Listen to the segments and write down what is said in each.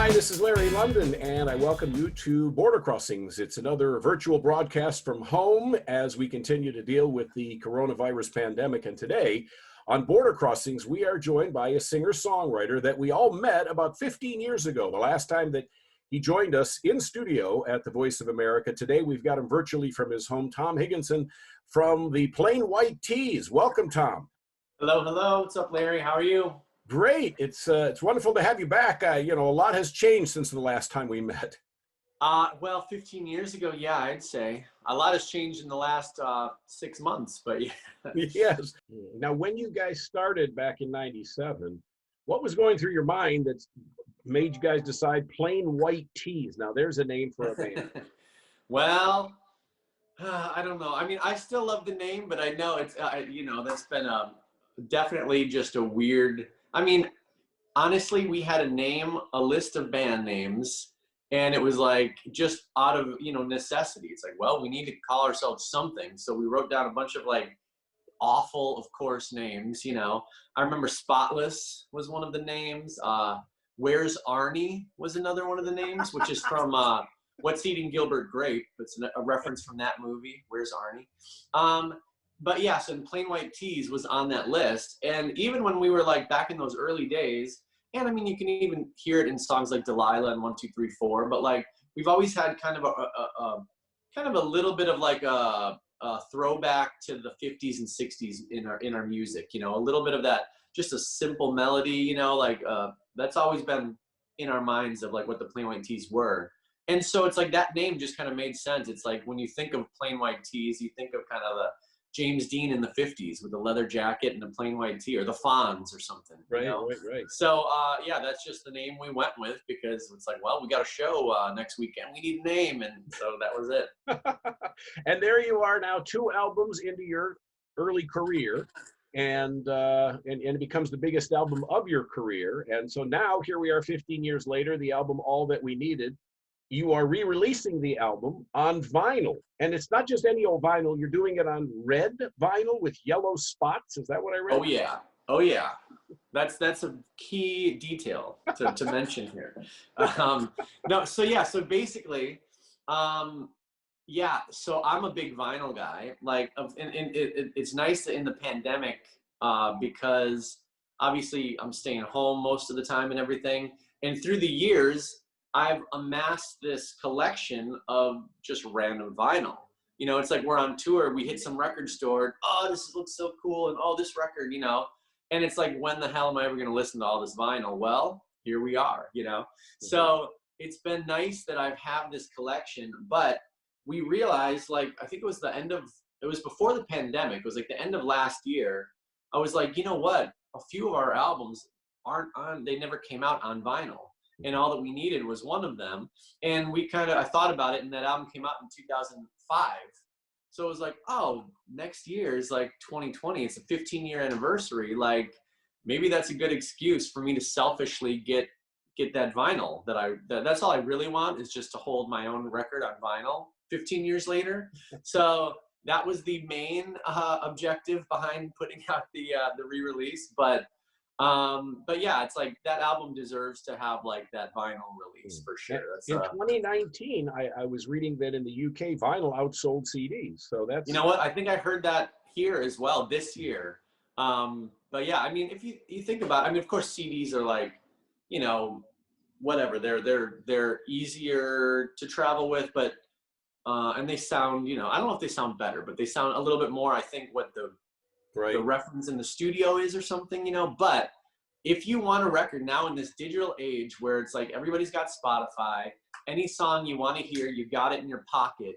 Hi, this is Larry London, and I welcome you to Border Crossings. It's another virtual broadcast from home as we continue to deal with the coronavirus pandemic. And today on Border Crossings, we are joined by a singer-songwriter that we all met about 15 years ago, the last time that he joined us in studio at the Voice of America. Today, we've got him virtually from his home, Tom Higginson from the Plain White T's. Welcome, Tom. Hello, hello. What's up, Larry? How are you? Great. It's wonderful to have you back. A lot has changed since the last time we met. Well, 15 years ago, yeah, I'd say. A lot has changed in the last 6 months, but yeah. Yes. Now, when you guys started back in '97, what was going through your mind that made you guys decide Plain White T's? Now, there's a name for a band. Well, I don't know. I mean, I still love the name, but I know it's, that's been definitely just a weird, I mean, honestly, we had a list of band names, and it was like just out of, necessity. It's like, well, we need to call ourselves something. So we wrote down a bunch of like awful, of course, names, I remember Spotless was one of the names. Where's Arnie was another one of the names, which is from What's Eating Gilbert Grape. It's a reference from that movie, Where's Arnie? But yeah, so Plain White T's was on that list. And even when we were like back in those early days, and I mean, you can even hear it in songs like Delilah and 1, 2, 3, 4, but like we've always had kind of a little bit of like a throwback to the 50s and 60s in our music, a little bit of that, just a simple melody, that's always been in our minds of like what the Plain White T's were. And so it's like that name just kind of made sense. It's like when you think of Plain White T's, you think of kind of the James Dean in the 50s with the leather jacket and the plain white tee, or the Fonz or something. Right. So yeah, that's just the name we went with because it's like, well, we got a show next weekend. We need a name, and so that was it. And there you are now, 2 albums into your early career, and it becomes the biggest album of your career. And so now here we are 15 years later, the album All That We Needed. You are re-releasing the album on vinyl, and it's not just any old vinyl. You're doing it on red vinyl with yellow spots. Is that what I read? Oh yeah. That's a key detail to mention here. No, so yeah, so basically, yeah. So I'm a big vinyl guy. Like, it's nice that in the pandemic, because obviously I'm staying home most of the time and everything, and through the years, I've amassed this collection of just random vinyl. It's like we're on tour, we hit some record store, oh, this looks so cool, and oh, this record, and it's like, when the hell am I ever going to listen to all this vinyl? Well, here we are, So it's been nice that I've had this collection, but we realized, like, I think it was before the pandemic, it was like the end of last year, I was like, you know what, a few of our albums they never came out on vinyl. And All That We Needed was one of them. And I thought about it, and that album came out in 2005. So it was like, oh, next year is like 2020. It's a 15-year anniversary. Like, maybe that's a good excuse for me to selfishly get that vinyl. That's all I really want, is just to hold my own record on vinyl 15 years later. So that was the main objective behind putting out the re-release. But yeah, it's like that album deserves to have like that vinyl release for sure. In 2019, I was reading that in the UK, vinyl outsold CDs. So that's, you know what, I think I heard that here as well this year. But yeah, I mean, if you think about it, I mean, of course CDs are like, whatever, they're easier to travel with, but and they sound, I don't know if they sound better, but they sound a little bit more, I think, what the reference in the studio is or something, but if you want a record now in this digital age where it's like everybody's got Spotify, any song you want to hear, you got it in your pocket,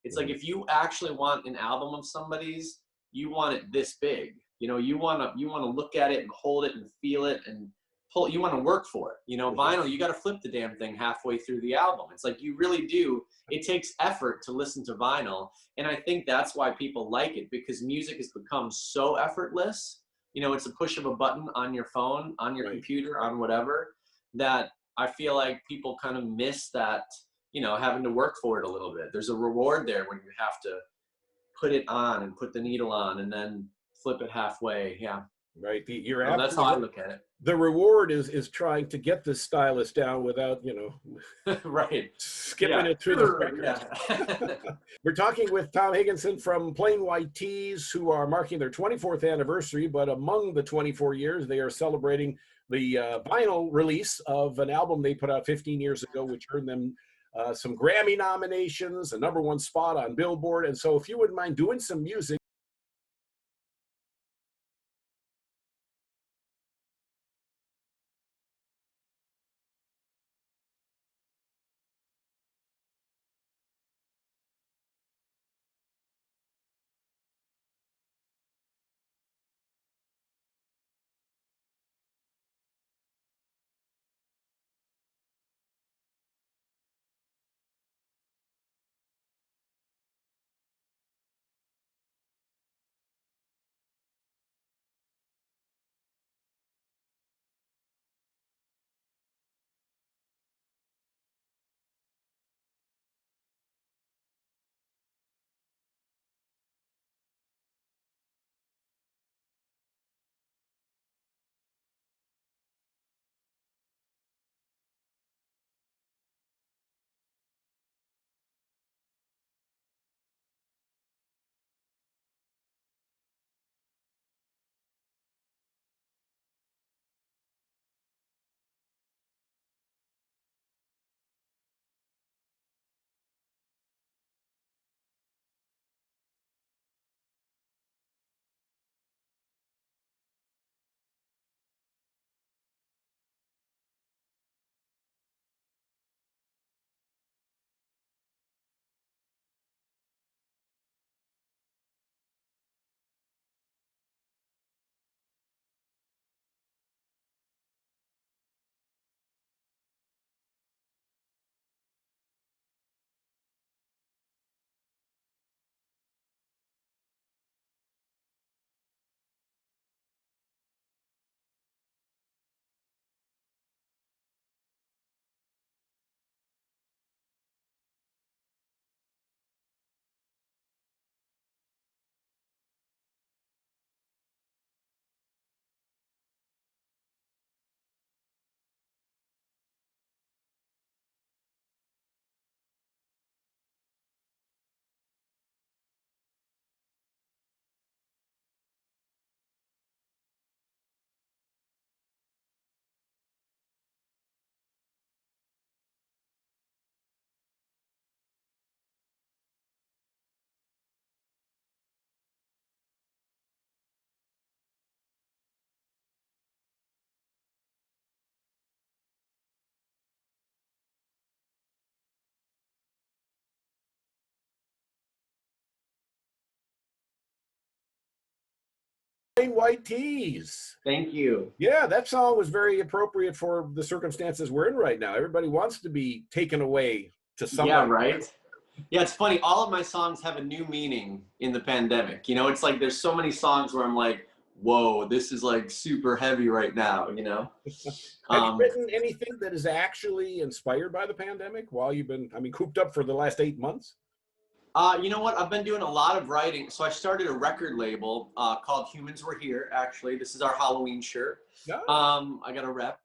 it's like, if you actually want an album of somebody's, you want it this big, you want to look at it and hold it and feel it and you want to work for it. Vinyl, you got to flip the damn thing halfway through the album. It's like, you really do. It takes effort to listen to vinyl. And I think that's why people like it, because music has become so effortless. It's a push of a button on your phone, on your computer, on whatever, that I feel like people kind of miss that, having to work for it a little bit. There's a reward there when you have to put it on and put the needle on and then flip it halfway. Yeah. Right. You're So that's how I absolutely look at the reward is trying to get the stylus down without, it. Right. skipping Yeah. it through the Sure. records. Yeah. We're talking with Tom Higginson from Plain White Tees, who are marking their 24th anniversary, but among the 24 years, they are celebrating the vinyl release of an album they put out 15 years ago, which earned them some Grammy nominations, a #1 spot on Billboard. And so if you wouldn't mind doing some music, Plain White Tees. Thank you. Yeah, that song was very appropriate for the circumstances we're in right now. Everybody wants to be taken away to Yeah, somebody. right. Yeah, it's funny. All of my songs have a new meaning in the pandemic. It's like there's so many songs where I'm like, whoa, this is like super heavy right now. Have you Um, written anything that is actually inspired by the pandemic while you've been, cooped up for the last 8 months? you know what? I've been doing a lot of writing. So I started a record label called Humans Were Here, actually. This is our Halloween shirt. No. I got a rep.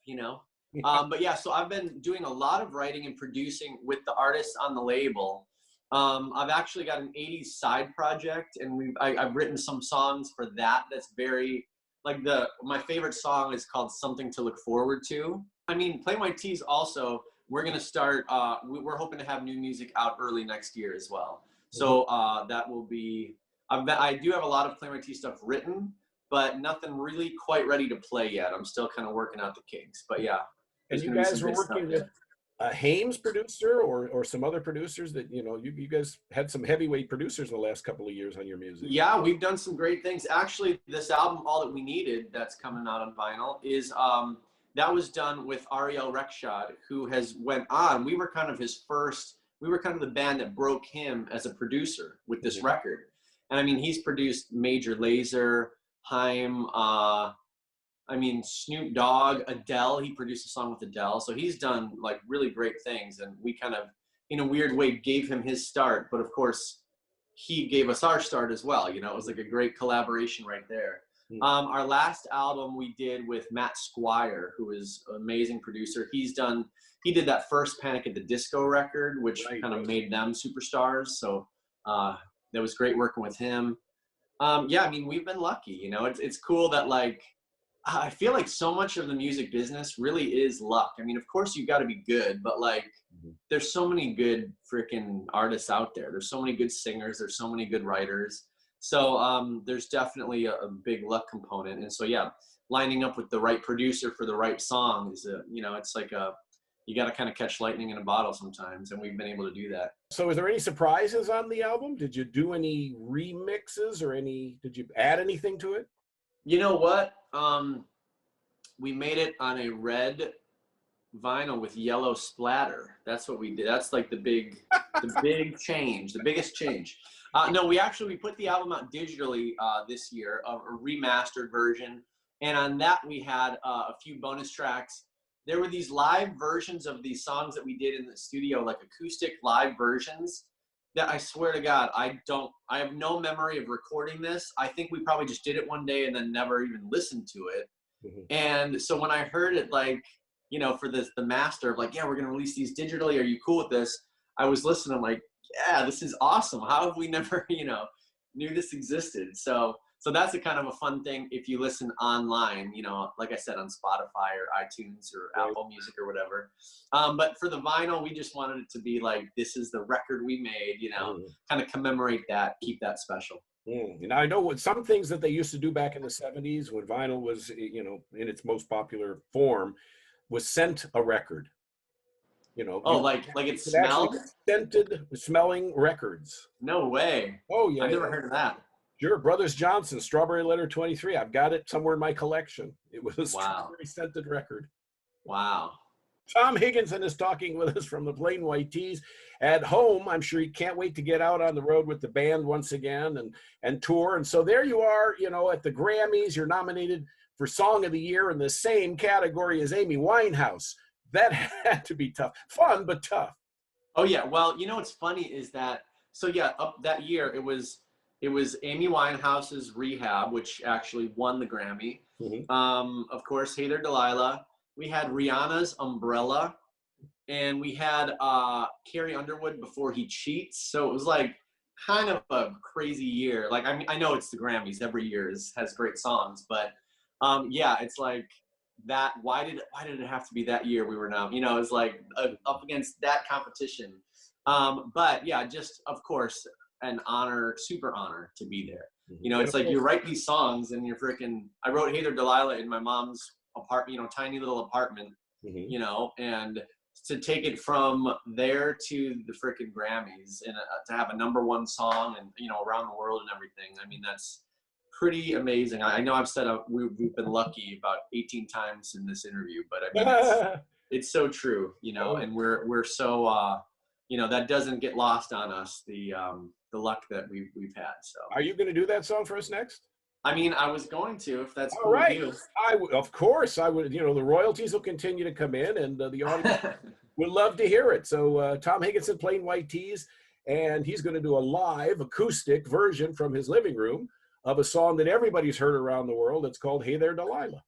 But yeah, so I've been doing a lot of writing and producing with the artists on the label. I've actually got an 80s side project, and I've written some songs for that. That's very, like, my favorite song is called Something to Look Forward to. Plain White Tees also, we're going to start, we're hoping to have new music out early next year as well. So that will be, I do have a lot of Plain White Tees stuff written, but nothing really quite ready to play yet. I'm still kind of working out the kinks, but yeah. And you guys were working with a Hames producer or some other producers that, you guys had some heavyweight producers in the last couple of years on your music. Yeah, we've done some great things. Actually, this album, All That We Needed, that's coming out on vinyl, is that was done with Ariel Rekshad, who has went on. We were kind of the band that broke him as a producer with this record. And he's produced Major Lazer, Haim, Snoop Dogg, Adele. He produced a song with Adele. So he's done like really great things. And we kind of, in a weird way, gave him his start. But of course, he gave us our start as well. It was like a great collaboration right there. Hmm. Our last album we did with Matt Squire, who is an amazing producer. He did that first Panic at the Disco record, which Right, kind of right. made them superstars. So that was great working with him. Yeah, I mean, we've been lucky, you know. It's cool that, like, I feel like so much of the music business really is luck. I mean, of course you've got to be good, but like, there's so many good freaking artists out there. There's so many good singers. There's so many good writers. So there's definitely a big luck component. And so, yeah, lining up with the right producer for the right song is, you know, it's like you got to kind of catch lightning in a bottle sometimes. And we've been able to do that. So is there any surprises on the album? Did you do any remixes or did you add anything to it? You know what? We made it on a red vinyl with yellow splatter. That's what we did. That's like the big change, the biggest change. No, we put the album out digitally this year, a remastered version. And on that, we had a few bonus tracks. There were these live versions of these songs that we did in the studio, like acoustic live versions, that I swear to God, I have no memory of recording this. I think we probably just did it one day and then never even listened to it. Mm-hmm. And so when I heard it, like, you know, for the master of like, yeah, we're going to release these digitally. Are you cool with this? I was listening, like, yeah, this is awesome. How have we never, you know, knew this existed? So that's a kind of a fun thing if you listen online, you know, like I said, on Spotify or iTunes or Apple Music or whatever. But for the vinyl, we just wanted it to be like, this is the record we made, you know, kind of commemorate that, keep that special. And I know what some things that they used to do back in the 70s when vinyl was, you know, in its most popular form, was scent a record. You know, oh, like it smelled? Scented smelling records. No way. Oh yeah, I've never heard of that. Sure, Brothers Johnson, Strawberry Letter 23. I've got it somewhere in my collection. It was a strawberry scented record. Wow. Tom Higginson is talking with us from the Plain White T's. At home, I'm sure he can't wait to get out on the road with the band once again and tour. And so there you are, you know, at the Grammys. You're nominated for Song of the Year in the same category as Amy Winehouse. That had to be tough. Fun, but tough. Oh, yeah. Well, you know what's funny is that, so yeah, up that year, it was Amy Winehouse's Rehab, which actually won the Grammy. Of course, Hey There Delilah. We had Rihanna's Umbrella, and we had Carrie Underwood Before He Cheats. So it was like kind of a crazy year. Like, I mean, I know it's the Grammys. Every year has great songs, but yeah, it's like that. Why did it have to be that year we were now? You know, it's like up against that competition. But yeah, just of course, an honor, super honor to be there. You know, it's like you write these songs and you're freaking. I wrote Hey There Delilah in my mom's apartment, you know, tiny little apartment, you know, and to take it from there to the freaking Grammys and to have a #1 song and, you know, around the world and everything. I mean, that's pretty amazing. I know I've said we've been lucky about 18 times in this interview, but I mean, it's so true, you know, and we're so, you know, that doesn't get lost on us, the luck that we've had. So are you going to do that song for us next? I mean, I was going to, if that's cool with you. Of course, I would. You know, the royalties will continue to come in, and the audience would love to hear it. So, Tom Higginson, Plain White T's, and he's going to do a live acoustic version from his living room of a song that everybody's heard around the world. It's called "Hey There, Delilah."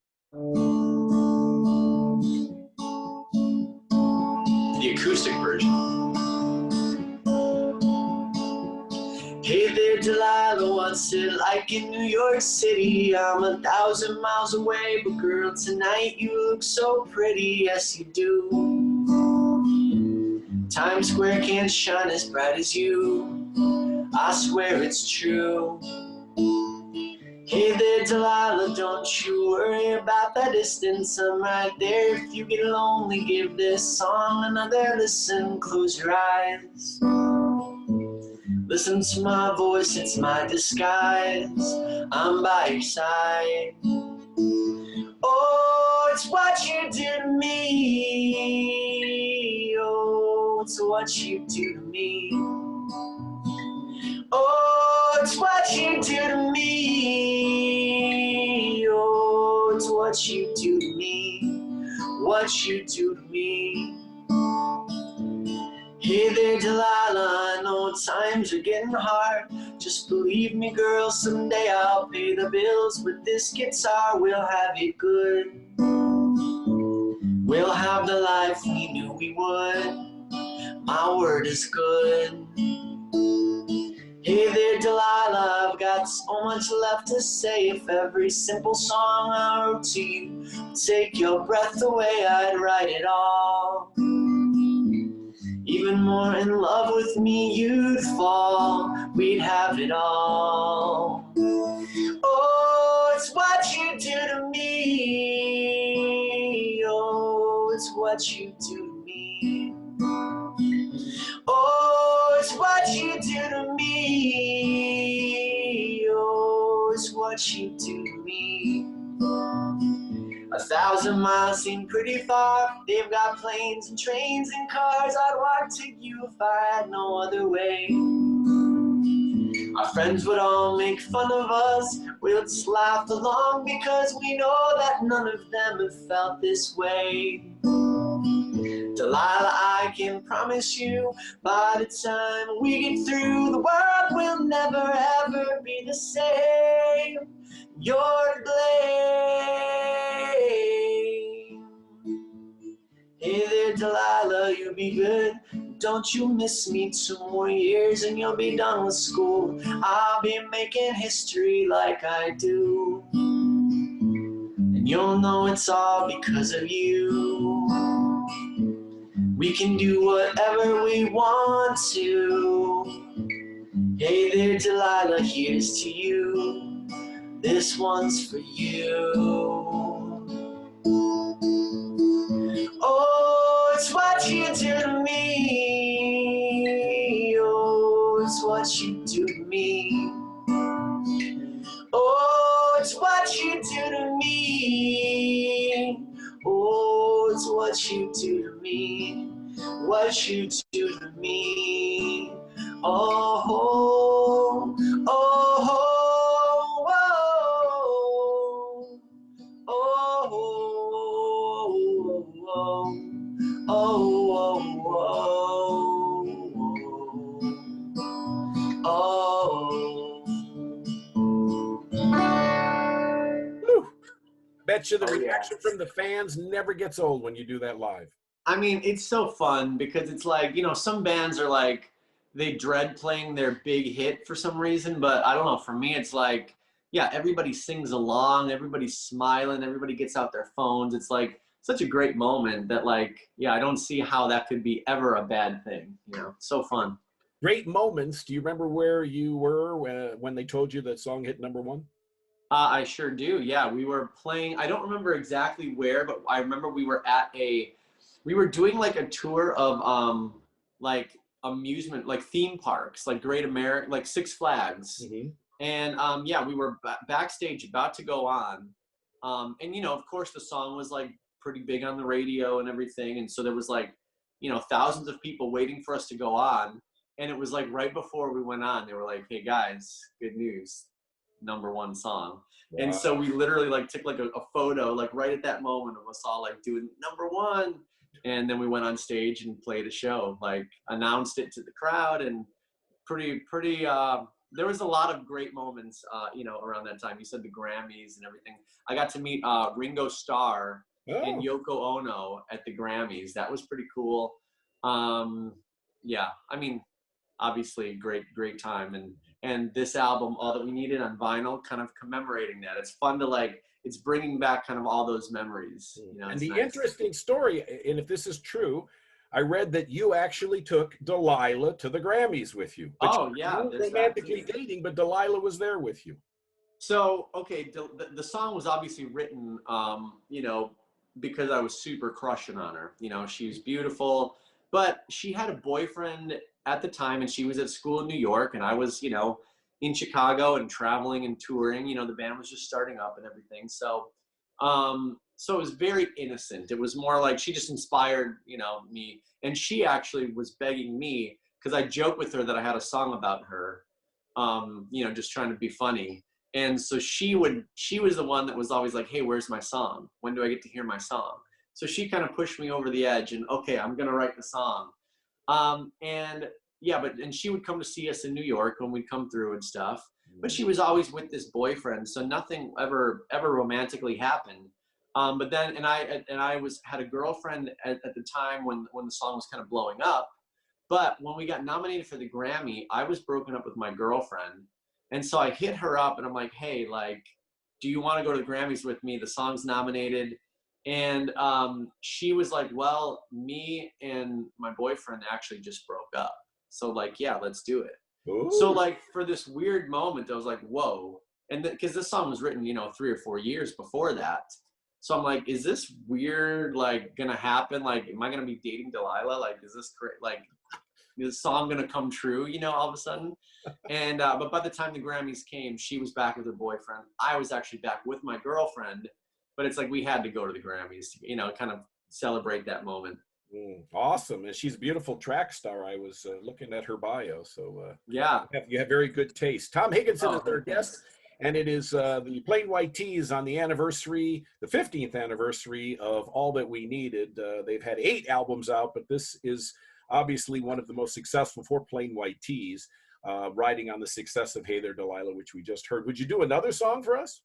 The acoustic version. Hey there, Delilah, what's it like in New York City? I'm 1,000 miles away, but girl, tonight you look so pretty, yes you do. Times Square can't shine as bright as you, I swear it's true. Hey there, Delilah, don't you worry about that distance, I'm right there. If you get lonely, give this song another listen, close your eyes. Listen to my voice, it's my disguise, I'm by your side. Oh, it's what you do to me. Oh, it's what you do to me. Oh, it's what you do to me. Oh, it's what you do to me. What you do to me. Hey there, Delilah, I know times are getting hard. Just believe me, girl, someday I'll pay the bills. With this guitar, we'll have it good. We'll have the life we knew we would. My word is good. Hey there, Delilah, I've got so much left to say. If every simple song I wrote to you would take your breath away, I'd write it all. Even more in love with me you'd fall. We'd have it all. Oh, it's what you do to me. Oh, it's what you do to me. Oh, it's what you do to me. Oh, it's what you do to me. 1,000 miles seem pretty far. They've got planes and trains and cars. I'd walk to you if I had no other way. Our friends would all make fun of us. We'll just laugh along because we know that none of them have felt this way. Delilah, I can promise you, by the time we get through, the world will never ever be the same. You're to blame. Hey there, Delilah, you'll be good. Don't you miss me 2 more years and you'll be done with school. I'll be making history like I do. And you'll know it's all because of you. We can do whatever we want to. Hey there, Delilah, here's to you. This one's for you. Oh, it's what you do to me. Oh, it's what you do to me. Oh, it's what you do to me. Oh, it's what you do to me. What you do to me. Oh, oh, oh, oh, oh, Whew. Bet you the Oh, yeah. reaction from the fans never gets old when you do that live. I mean, it's so fun because it's like, you know, some bands are like, they dread playing their big hit for some reason, but I don't know, for me it's like, yeah, everybody sings along, everybody's smiling, everybody gets out their phones. It's like such a great moment that, like, yeah, I don't see how that could be ever a bad thing, you know, so fun. Great moments. Do you remember where you were when they told you that song hit #1? I sure do. Yeah, we were playing, I don't remember exactly where, but I remember we were doing like a tour of like amusement, like theme parks, like Great America, like Six Flags. Mm-hmm. And yeah, we were backstage about to go on. And you know, of course the song was like pretty big on the radio and everything. And so there was like, you know, thousands of people waiting for us to go on. And it was like right before we went on, they were like, hey guys, good news, #1 song. Wow. And so we literally like took like a photo, like right at that moment of us all like doing #1. And then we went on stage and played a show, like announced it to the crowd, and pretty, there was a lot of great moments, you know, around that time. You said the Grammys and everything. I got to meet Ringo Starr and Yoko Ono at the Grammys. That was pretty cool. Yeah, I mean, obviously great time. And this album, All That We Needed, on vinyl, kind of commemorating that. It's fun to like, it's bringing back kind of all those memories. You know, and the nice. interesting story, and if this is true, I read that you actually took Delilah to the Grammys with you. But Oh, yeah. you were romantically dating, but Delilah was there with you. So, okay, the song was obviously written, you know, because I was super crushing on her. You know, she was beautiful, but she had a boyfriend at the time, and she was at school in New York, and I was, you know, in Chicago and traveling and touring. You know, the band was just starting up and everything. So, so it was very innocent. It was more like she just inspired, you know, me. And she actually was begging me, because I joked with her that I had a song about her, you know, just trying to be funny. And so she was the one that was always like, hey, where's my song? When do I get to hear my song? So she kind of pushed me over the edge, and okay, I'm going to write the song. And yeah, and she would come to see us in New York when we'd come through and stuff. But she was always with this boyfriend, so nothing ever romantically happened. But then, and I had a girlfriend at the time when the song was kind of blowing up. But when we got nominated for the Grammy, I was broken up with my girlfriend, and so I hit her up, and I'm like, hey, like, do you want to go to the Grammys with me? The song's nominated. And she was like, well, me and my boyfriend actually just broke up. So like, yeah, let's do it. Ooh. So like for this weird moment, I was like, whoa. And because this song was written, 3 or 4 years before that. So I'm like, is this weird, like, gonna happen? Like, am I gonna be dating Delilah? Like, is this correct? Like, is this song gonna come true, all of a sudden? And, but by the time the Grammys came, she was back with her boyfriend. I was actually back with my girlfriend, but it's like, we had to go to the Grammys, kind of celebrate that moment. Awesome. And she's a beautiful track star. I was looking at her bio. So yeah, you have very good taste. Tom Higginson is our thanks. guest. And it is the Plain White T's on the anniversary, the 15th anniversary of All That We Needed. They've had 8 albums out, but this is obviously one of the most successful for Plain White T's, riding on the success of Hey There Delilah, which we just heard. Would you do another song for us?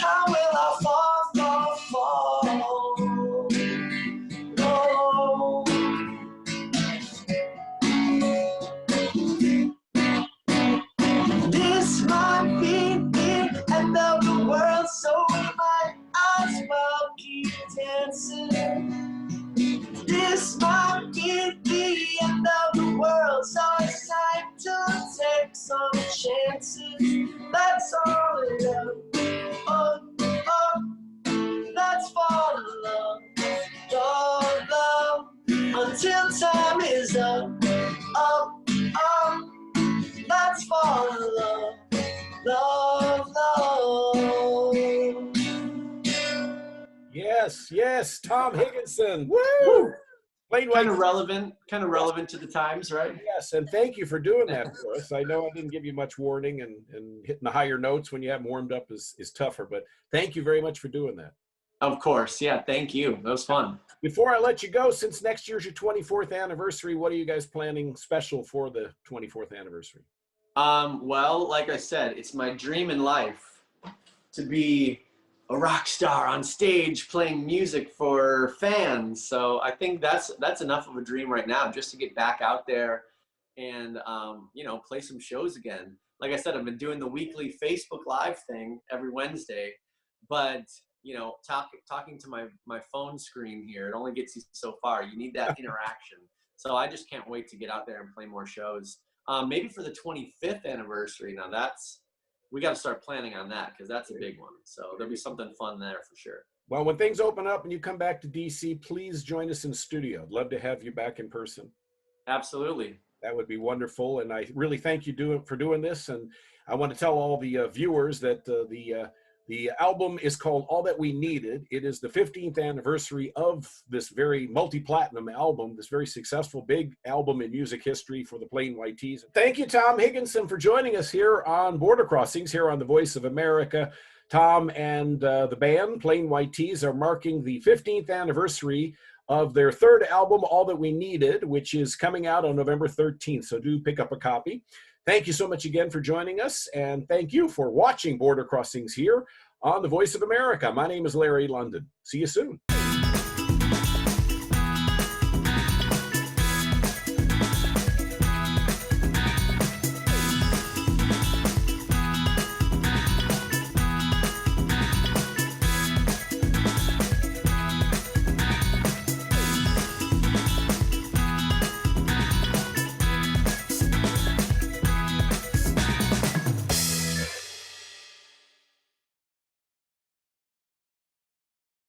How will I fall? No. This might be the end of the world, so we might as well keep dancing. This might be the end of the world, so it's time to take some chances. That's all in love. Oh, let's fall in love. Love, until time is up. Let's fall in love. Love. Yes, Tom Higginson. Woo! Plain White. Kind of relevant to the times, right? Yes, and thank you for doing that for us. I know I didn't give you much warning, and hitting the higher notes when you haven't warmed up is tougher, but thank you very much for doing that. Of course. Yeah. Thank you. That was fun. Before I let you go, since next year's your 24th anniversary, what are you guys planning special for the 24th anniversary? Well, like I said, it's my dream in life to be a rock star on stage playing music for fans. So I think that's enough of a dream right now, just to get back out there and you know, play some shows again. Like I said, I've been doing the weekly Facebook Live thing every Wednesday, but you know, talking to my phone screen here, it only gets you so far. You need that interaction. So I just can't wait to get out there and play more shows. Maybe for the 25th anniversary. Now we got to start planning on that, because that's a big one. So there'll be something fun there for sure. Well, when things open up and you come back to DC, please join us in studio. I'd love to have you back in person. Absolutely. That would be wonderful. And I really thank you for doing this. And I want to tell all the viewers that the album is called All That We Needed. It is the 15th anniversary of this very multi-platinum album, this very successful big album in music history for the Plain White T's. Thank you, Tom Higginson, for joining us here on Border Crossings, here on the Voice of America. Tom and the band, Plain White T's, are marking the 15th anniversary of their third album, All That We Needed, which is coming out on November 13th. So do pick up a copy. Thank you so much again for joining us, and thank you for watching Border Crossings here on the Voice of America. My name is Larry London. See you soon.